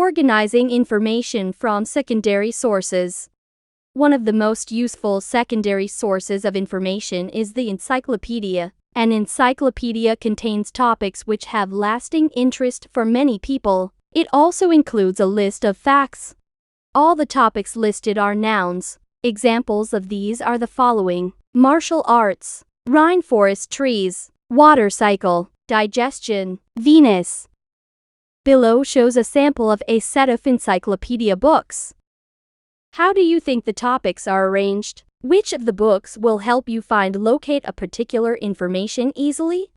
Organizing information from secondary sources. One of the most useful secondary sources of information is the encyclopedia. An encyclopedia contains topics which have lasting interest for many people. It also includes a list of facts. All the topics listed are nouns. Examples of these are the following: martial arts, rainforest trees, water cycle, digestion, Venus. Below shows a sample of a set of encyclopedia books. How do you think the topics are arranged? Which of the books will help you locate a particular information easily?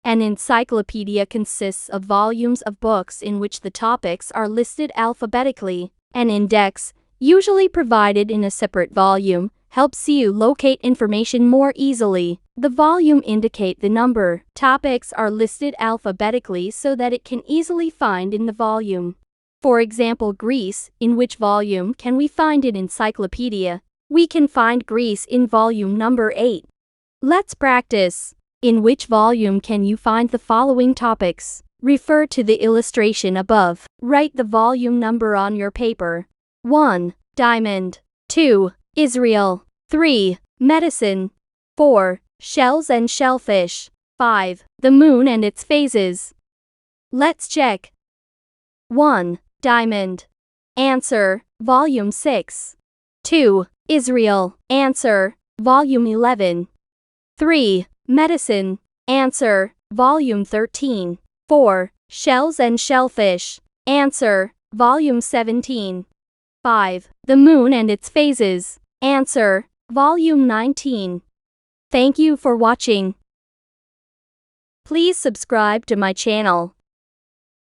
An encyclopedia consists of volumes of books in which the topics are listed alphabetically. An index, usually provided in a separate volume, helps you locate information more easily. The volume indicates the number. Topics are listed alphabetically so that it can easily find in the volume. For example, Greece. In which volume can we find an encyclopedia? We can find Greece in volume number 8. Let's practice. In which volume can you find the following topics? Refer to the illustration above. Write the volume number on your paper. 1. Diamond. 2. Israel. 3. Medicine. 4. Shells and shellfish. 5. The moon and its phases. Let's check. 1. Diamond. Answer: Volume 6. 2. Israel. Answer: Volume 11. 3. Medicine. Answer: Volume 13. 4. Shells and shellfish. Answer: Volume 17. 5. The moon and its phases. Answer: Volume 19. Thank you for watching. Please subscribe to my channel.